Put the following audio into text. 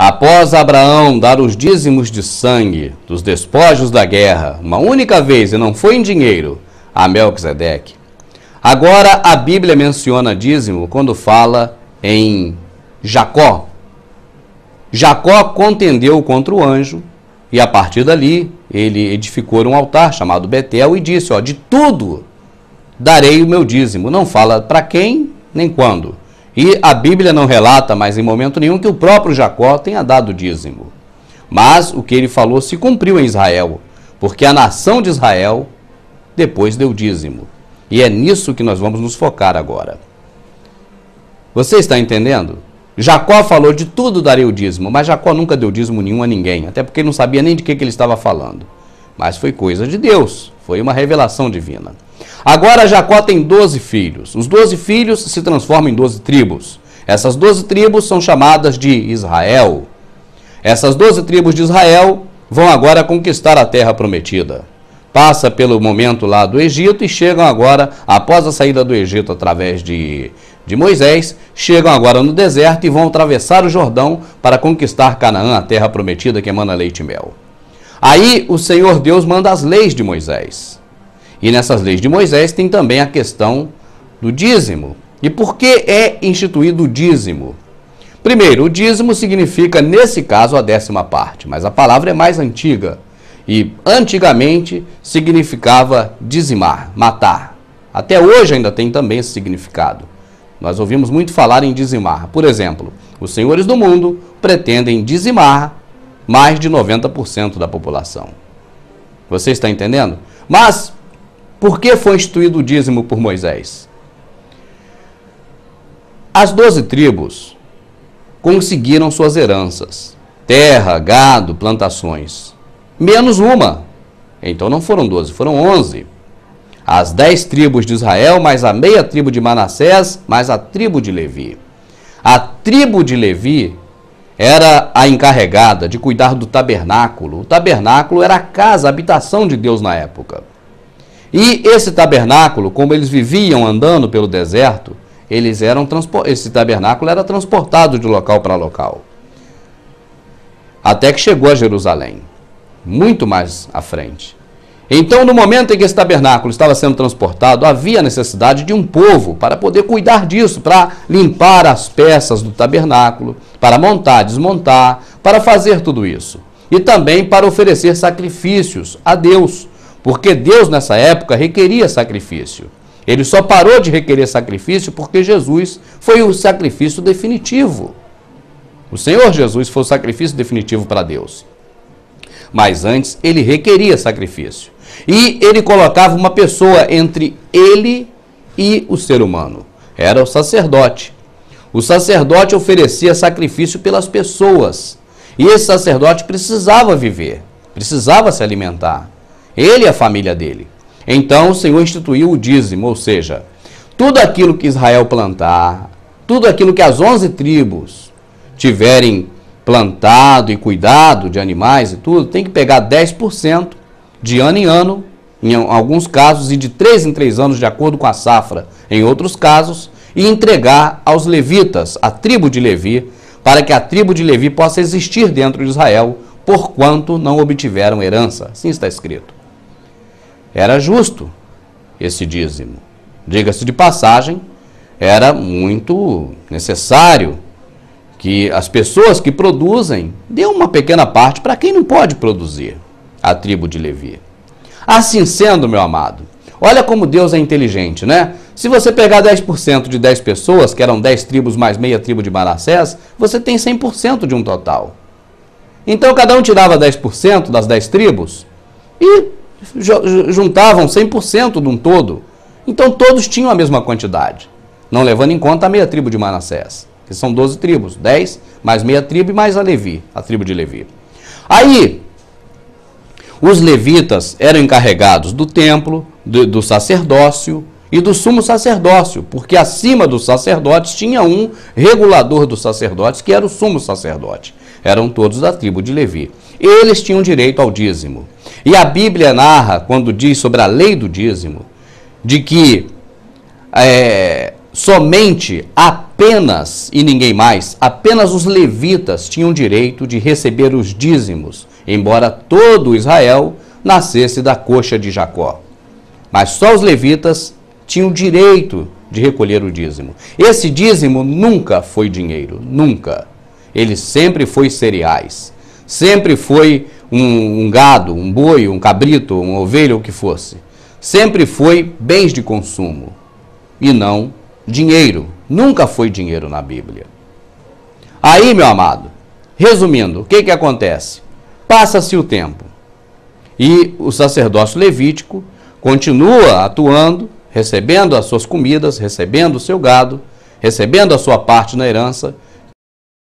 Após Abraão dar os dízimos de sangue dos despojos da guerra, uma única vez, e não foi em dinheiro, a Melquisedeque, agora a Bíblia menciona dízimo quando fala em Jacó. Jacó contendeu contra o anjo e a partir dali ele edificou um altar chamado Betel e disse, de tudo darei o meu dízimo. Não fala para quem nem quando. E a Bíblia não relata mais em momento nenhum que o próprio Jacó tenha dado dízimo. Mas o que ele falou se cumpriu em Israel, porque a nação de Israel depois deu dízimo. E é nisso que nós vamos nos focar agora. Você está entendendo? Jacó falou de tudo darei o dízimo, mas Jacó nunca deu dízimo nenhum a ninguém, até porque ele não sabia nem de que ele estava falando. Mas foi coisa de Deus, foi uma revelação divina. Agora Jacó tem 12 filhos. Os 12 filhos se transformam em 12 tribos. Essas 12 tribos são chamadas de Israel. Essas 12 tribos de Israel vão agora conquistar a terra prometida. Passa pelo momento lá do Egito e chegam agora, após a saída do Egito através de Moisés, chegam agora no deserto e vão atravessar o Jordão para conquistar Canaã, a terra prometida que emana leite e mel. Aí o Senhor Deus manda as leis de Moisés. E nessas leis de Moisés tem também a questão do dízimo. E por que é instituído o dízimo? Primeiro, o dízimo significa, nesse caso, a 10ª parte, mas a palavra é mais antiga. E antigamente significava dizimar, matar. Até hoje ainda tem também esse significado. Nós ouvimos muito falar em dizimar. Por exemplo, os senhores do mundo pretendem dizimar mais de 90% da população. Você está entendendo? Mas por que foi instituído o dízimo por Moisés? As 12 tribos conseguiram suas heranças, terra, gado, plantações, menos uma. Então não foram 12, foram 11. As 10 tribos de Israel, mais a meia tribo de Manassés, mais a tribo de Levi. A tribo de Levi era a encarregada de cuidar do tabernáculo. O tabernáculo era a casa, a habitação de Deus na época. E esse tabernáculo, como eles viviam andando pelo deserto, esse tabernáculo era transportado de local para local. Até que chegou a Jerusalém, muito mais à frente. Então, no momento em que esse tabernáculo estava sendo transportado, havia necessidade de um povo para poder cuidar disso, para limpar as peças do tabernáculo, para montar, desmontar, para fazer tudo isso. E também para oferecer sacrifícios a Deus, porque Deus nessa época requeria sacrifício. Ele só parou de requerer sacrifício porque Jesus foi o sacrifício definitivo. O Senhor Jesus foi o sacrifício definitivo para Deus. Mas antes ele requeria sacrifício. E ele colocava uma pessoa entre ele e o ser humano. Era o sacerdote. O sacerdote oferecia sacrifício pelas pessoas. E esse sacerdote precisava viver, precisava se alimentar. Ele e a família dele. Então o Senhor instituiu o dízimo, ou seja, tudo aquilo que Israel plantar, tudo aquilo que as 11 tribos tiverem plantado e cuidado de animais e tudo, tem que pegar 10% de ano em ano, em alguns casos, e de 3 em 3 anos, de acordo com a safra, em outros casos, e entregar aos levitas, a tribo de Levi, para que a tribo de Levi possa existir dentro de Israel, porquanto não obtiveram herança. Assim está escrito. Era justo esse dízimo. Diga-se de passagem, era muito necessário que as pessoas que produzem dêem uma pequena parte para quem não pode produzir, a tribo de Levi. Assim sendo, meu amado, olha como Deus é inteligente, né? Se você pegar 10% de 10 pessoas, que eram 10 tribos mais meia tribo de Manassés, você tem 100% de um total. Então cada um tirava 10% das 10 tribos e juntavam 100% de um todo. Então todos tinham a mesma quantidade, não levando em conta a meia tribo de Manassés, que são 12 tribos, 10 mais meia tribo e mais a Levi, a tribo de Levi. Aí, os levitas eram encarregados do templo, do sacerdócio e do sumo sacerdócio, porque acima dos sacerdotes tinha um regulador dos sacerdotes, que era o sumo sacerdote. Eram todos da tribo de Levi. Eles tinham direito ao dízimo. E a Bíblia narra, quando diz sobre a lei do dízimo, de que somente, apenas, e ninguém mais, apenas os levitas tinham direito de receber os dízimos, embora todo Israel nascesse da coxa de Jacó. Mas só os levitas tinham direito de recolher o dízimo. Esse dízimo nunca foi dinheiro, nunca. Ele sempre foi cereais, sempre foi um gado, um boi, um cabrito, uma ovelha, o que fosse. Sempre foi bens de consumo e não dinheiro. Nunca foi dinheiro na Bíblia. Aí, meu amado, resumindo, o que acontece? Passa-se o tempo e o sacerdócio levítico continua atuando, recebendo as suas comidas, recebendo o seu gado, recebendo a sua parte na herança,